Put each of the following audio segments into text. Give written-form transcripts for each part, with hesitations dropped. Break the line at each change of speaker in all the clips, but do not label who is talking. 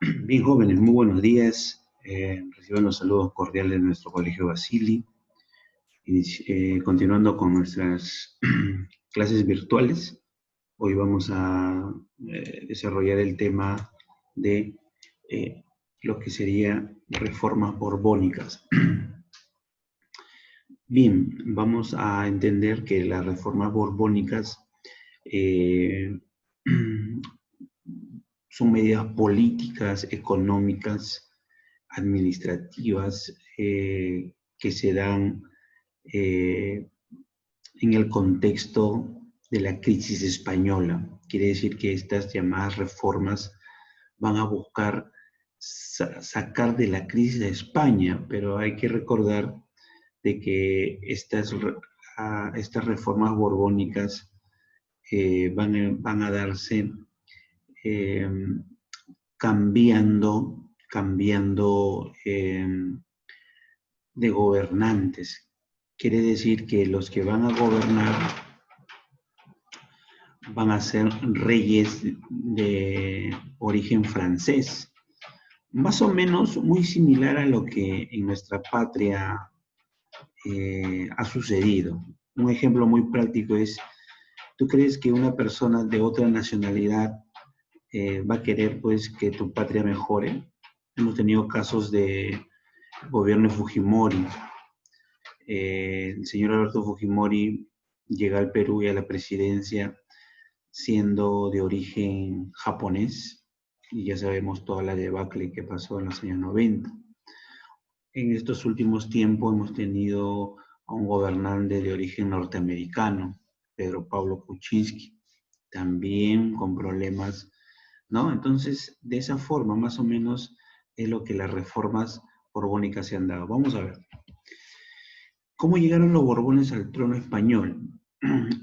Bien, jóvenes, muy buenos días. Reciban los saludos cordiales de nuestro Colegio Basili. Continuando con nuestras clases virtuales, hoy vamos a desarrollar el tema de eh, lo que sería reformas borbónicas. Bien, vamos a entender que las reformas borbónicas eh, son medidas políticas, económicas, administrativas que se dan en el contexto de la crisis española. Quiere decir que estas llamadas reformas van a buscar sacar de la crisis a España, pero hay que recordar de que estas reformas borbónicas van a darse eh, cambiando de gobernantes. Quiere decir que los que van a gobernar van a ser reyes de origen francés. Más o menos muy similar a lo que en nuestra patria ha sucedido. Un ejemplo muy práctico es, ¿tú crees que una persona de otra nacionalidad va a querer pues que tu patria mejore? Hemos tenido casos de gobierno Fujimori. El señor Alberto Fujimori llega al Perú y a la presidencia siendo de origen japonés, y ya sabemos toda la debacle que pasó en los años 90. En estos últimos tiempos hemos tenido a un gobernante de origen norteamericano, Pedro Pablo Kuczynski, también con problemas, ¿no? Entonces, de esa forma, más o menos, es lo que las reformas borbónicas se han dado. Vamos a ver. ¿Cómo llegaron los Borbones al trono español?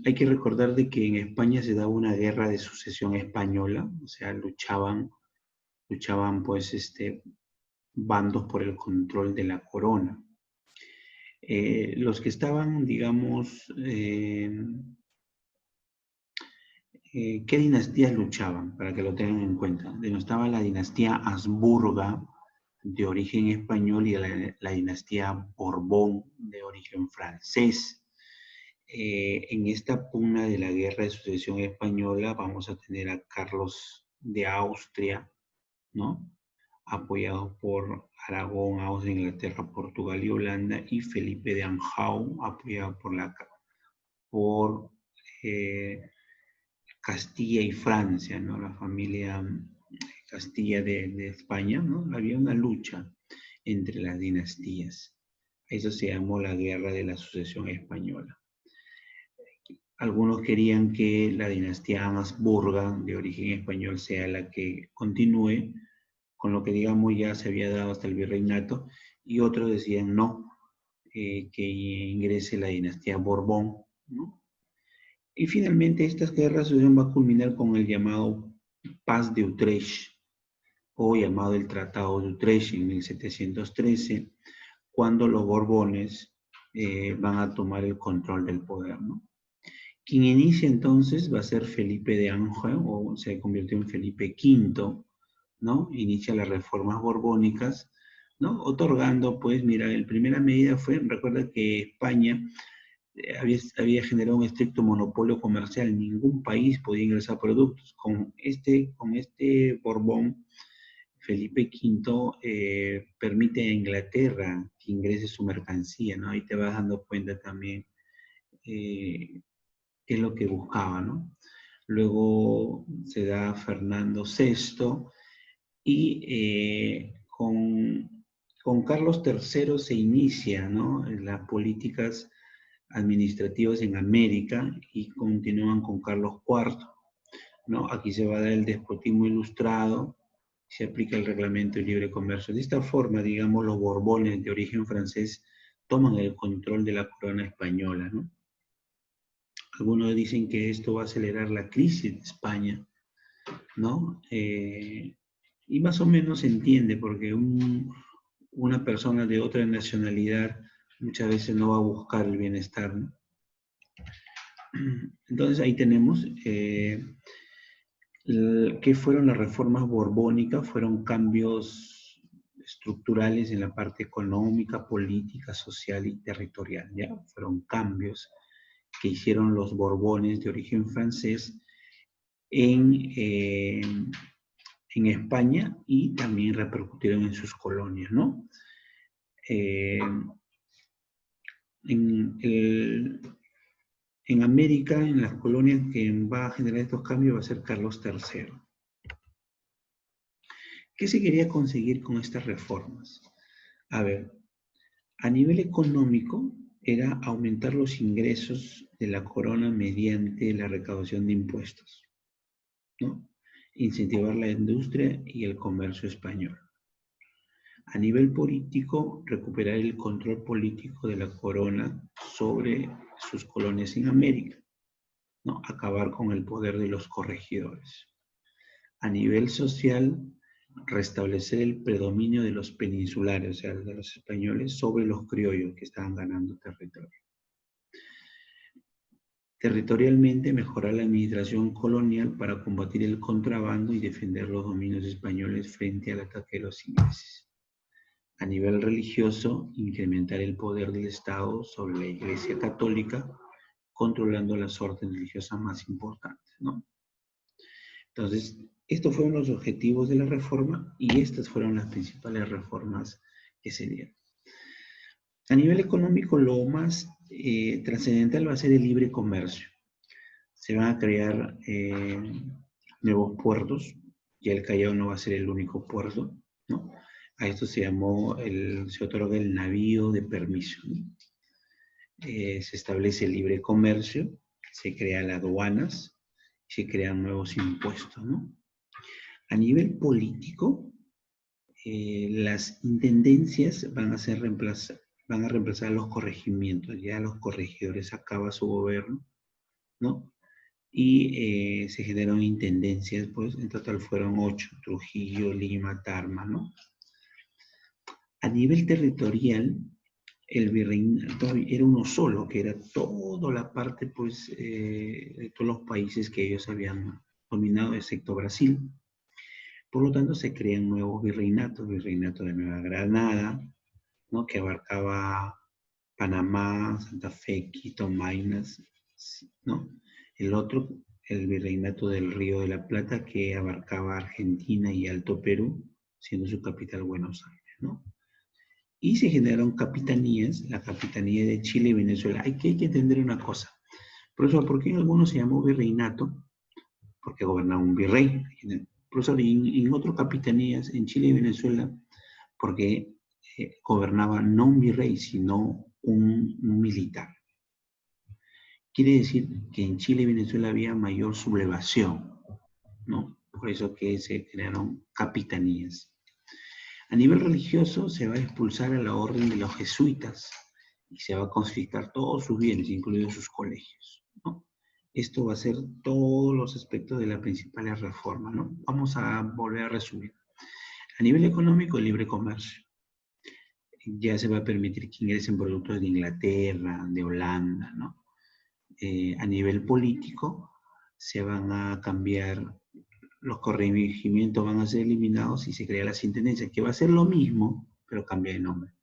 Hay que recordar de que en España se daba una guerra de sucesión española, o sea, luchaban pues bandos por el control de la corona. Los que estaban, digamos, ¿qué dinastías luchaban? Para que lo tengan en cuenta. Estaba la dinastía Habsburga, de origen español, y la dinastía Borbón, de origen francés. En esta pugna de la guerra de sucesión española vamos a tener a Carlos de Austria, ¿no? Apoyado por Aragón, Austria, Inglaterra, Portugal y Holanda, y Felipe de Anjou, apoyado por Castilla y Francia, ¿no? La familia Castilla de España, ¿no? Había una lucha entre las dinastías. Eso se llamó la Guerra de la Sucesión Española. Algunos querían que la dinastía Habsburga, de origen español, sea la que continúe, con lo que digamos ya se había dado hasta el virreinato, y otros decían no, que ingrese la dinastía Borbón, ¿no? Y finalmente esta guerra va a culminar con el llamado Paz de Utrecht, o llamado el Tratado de Utrecht en 1713, cuando los Borbones van a tomar el control del poder, ¿no? Quien inicia entonces va a ser Felipe de Anjou, o se convirtió en Felipe V, ¿no? Inicia las reformas borbónicas, ¿no? Otorgando, pues, mira, la primera medida fue, recuerda que España había generado un estricto monopolio comercial, ningún país podía ingresar productos. Con este Borbón, Felipe V permite a Inglaterra que ingrese su mercancía, ¿no? Ahí te vas dando cuenta también qué es lo que buscaba, ¿no? Luego se da Fernando VI y con Carlos III se inicia, ¿no? Las políticas administrativas en América, y continúan con Carlos IV, ¿no? Aquí se va a dar el despotismo ilustrado, se aplica el reglamento de libre comercio. De esta forma, digamos, los Borbones de origen francés toman el control de la corona española, ¿no? Algunos dicen que esto va a acelerar la crisis de España, ¿no? Y más o menos se entiende, porque una persona de otra nacionalidad muchas veces no va a buscar el bienestar, ¿no? Entonces ahí tenemos ¿Qué fueron las reformas borbónicas? Fueron cambios estructurales en la parte económica, política, social y territorial, ¿ya? Fueron cambios que hicieron los Borbones de origen francés en, eh, en España y también repercutieron en sus colonias, ¿no? Eh, en América, en las colonias, quien va a generar estos cambios va a ser Carlos III. ¿Qué se quería conseguir con estas reformas? A ver, a nivel económico era aumentar los ingresos de la corona mediante la recaudación de impuestos, ¿no? Incentivar la industria y el comercio español. A nivel político, recuperar el control político de la corona sobre sus colonias en América, ¿no? Acabar con el poder de los corregidores. A nivel social, restablecer el predominio de los peninsulares, o sea, de los españoles, sobre los criollos que estaban ganando territorio. Territorialmente, mejorar la administración colonial para combatir el contrabando y defender los dominios españoles frente al ataque de los ingleses. A nivel religioso, incrementar el poder del Estado sobre la Iglesia Católica, controlando las órdenes religiosas más importantes, ¿no? Entonces, estos fueron los objetivos de la reforma y estas fueron las principales reformas que se dieron. A nivel económico, lo más trascendental va a ser el libre comercio. Se van a crear nuevos puertos, ya el Callao no va a ser el único puerto, ¿no? A esto se otorga el navío de permiso, ¿no? Se establece el libre comercio, se crean las aduanas, se crean nuevos impuestos, ¿no? A nivel político, las intendencias van a reemplazar a los corregimientos, ya los corregidores acaba su gobierno, ¿no? Y se generaron intendencias, pues en total fueron 8, Trujillo, Lima, Tarma, ¿no? A nivel territorial, el virreinato era uno solo, que era toda la parte, pues, de todos los países que ellos habían dominado, excepto Brasil. Por lo tanto, se crean nuevos virreinatos, virreinato de Nueva Granada, ¿no? Que abarcaba Panamá, Santa Fe, Quito, Maynas, ¿no? El otro, el virreinato del Río de la Plata, que abarcaba Argentina y Alto Perú, siendo su capital Buenos Aires, ¿no? Y se generaron capitanías, la capitanía de Chile y Venezuela. Hay que entender una cosa. Por eso, ¿por qué en algunos se llamó virreinato? Porque gobernaba un virrey. Por eso, en otras capitanías, en Chile y Venezuela, porque gobernaba no un virrey, sino un militar. Quiere decir que en Chile y Venezuela había mayor sublevación, ¿no? Por eso que se crearon capitanías. A nivel religioso se va a expulsar a la orden de los jesuitas y se va a confiscar todos sus bienes, incluidos sus colegios, ¿no? Esto va a ser todos los aspectos de la principal reforma, ¿no? Vamos a volver a resumir. A nivel económico, el libre comercio. Ya se va a permitir que ingresen productos de Inglaterra, de Holanda, ¿no? A nivel político, se van a cambiar, los corregimientos van a ser eliminados y se crea las intendencias, que va a ser lo mismo, pero cambia de nombre.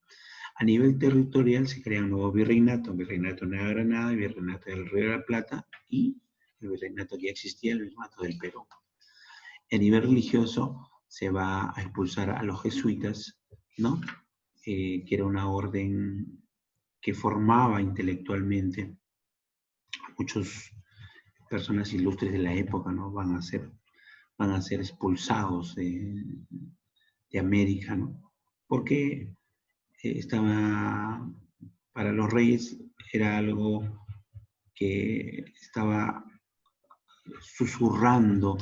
A nivel territorial se crean nuevos virreinatos, virreinato de Nueva Granada, virreinato del Río de la Plata y el virreinato que ya existía, el virreinato del Perú. A nivel religioso se va a expulsar a los jesuitas, ¿no? Que era una orden que formaba intelectualmente a muchas personas ilustres de la época, ¿no? Van a ser expulsados de América, ¿no? Porque para los reyes era algo que estaba susurrando,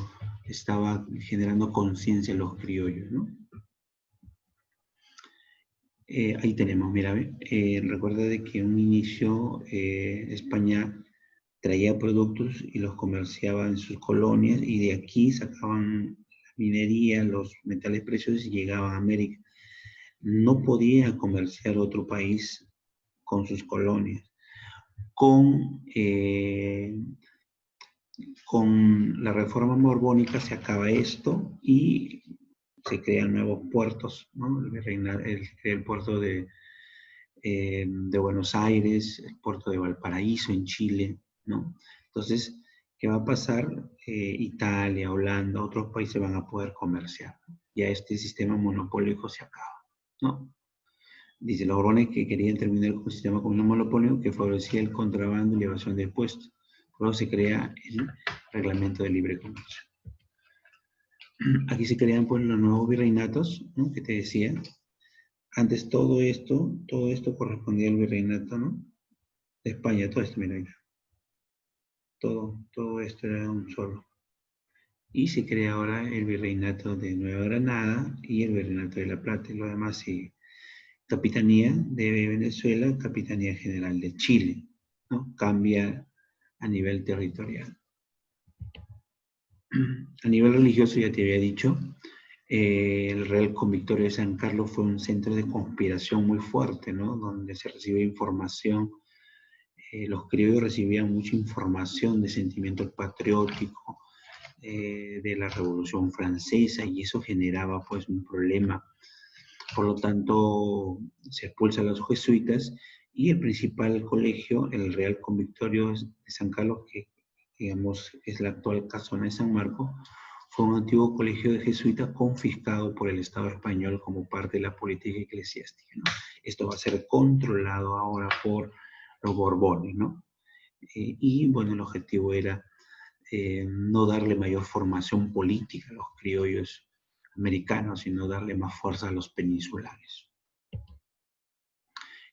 estaba generando conciencia en los criollos, ¿no? Ahí tenemos, mira, recuerda de que en un inicio España traía productos y los comerciaba en sus colonias y de aquí sacaban la minería, los metales preciosos y llegaban a América. No podía comerciar otro país con sus colonias, con Con la reforma borbónica se acaba esto y se crean nuevos puertos, ¿no? El puerto de Buenos Aires, el puerto de Valparaíso en Chile, ¿no? Entonces, ¿qué va a pasar? Italia, Holanda, otros países van a poder comerciar. Ya este sistema monopólico se acaba, ¿no? Dice los Borbones que querían terminar con un sistema con un monopolio que favorecía el contrabando y la evasión de impuestos. Luego se crea el reglamento de libre comercio. Aquí se crean pues los nuevos virreinatos, ¿no? Que te decía. Antes todo esto correspondía al virreinato, ¿no? De España, todo esto, mira, todo esto era un solo. Y se crea ahora el virreinato de Nueva Granada y el virreinato de La Plata, y lo demás sí. Capitanía de Venezuela, Capitanía General de Chile, ¿no? Cambia a nivel territorial. A nivel religioso, ya te había dicho, el Real Convictorio de San Carlos fue un centro de conspiración muy fuerte, ¿no? Donde se recibe información, los criollos recibían mucha información de sentimiento patriótico, de la Revolución Francesa, y eso generaba pues un problema. Por lo tanto, se expulsa a los jesuitas y el principal colegio, el Real Convictorio de San Carlos, que digamos es la actual Casona de San Marcos, fue un antiguo colegio de jesuitas confiscado por el Estado español como parte de la política eclesiástica, ¿no? Esto va a ser controlado ahora por los Borbones, ¿no? Y bueno, el objetivo era no darle mayor formación política a los criollos americanos, sino darle más fuerza a los peninsulares.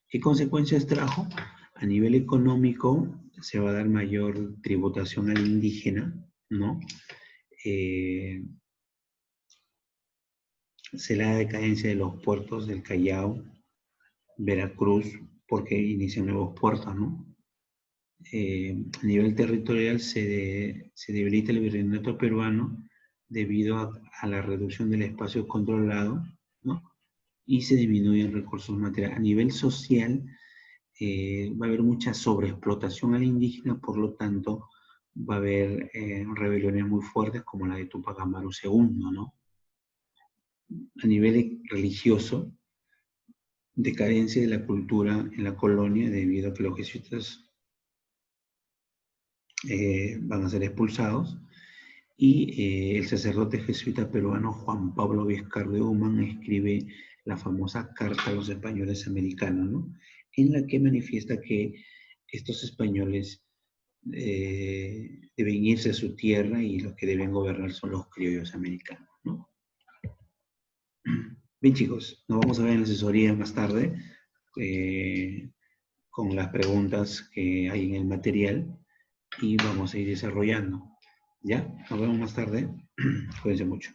¿Qué consecuencias trajo? A nivel económico se va a dar mayor tributación al indígena, ¿no? Se da decadencia de los puertos del Callao, Veracruz, porque inician nuevos puertos, ¿no? A nivel territorial se debilita el virreinato peruano debido a la reducción del espacio controlado, ¿no? Y se disminuyen recursos materiales. A nivel social, va a haber mucha sobreexplotación al indígena, por lo tanto, va a haber rebeliones muy fuertes como la de Tupac Amaru II, ¿no? A nivel religioso, decadencia de la cultura en la colonia debido a que los jesuitas van a ser expulsados, y el sacerdote jesuita peruano Juan Pablo Vizcarra Human escribe la famosa Carta a los Españoles Americanos, ¿no? En la que manifiesta que estos españoles deben irse a su tierra y los que deben gobernar son los criollos americanos, ¿no? Bien, chicos, nos vamos a ver en la asesoría más tarde con las preguntas que hay en el material y vamos a ir desarrollando. ¿Ya? Nos vemos más tarde. Cuídense mucho.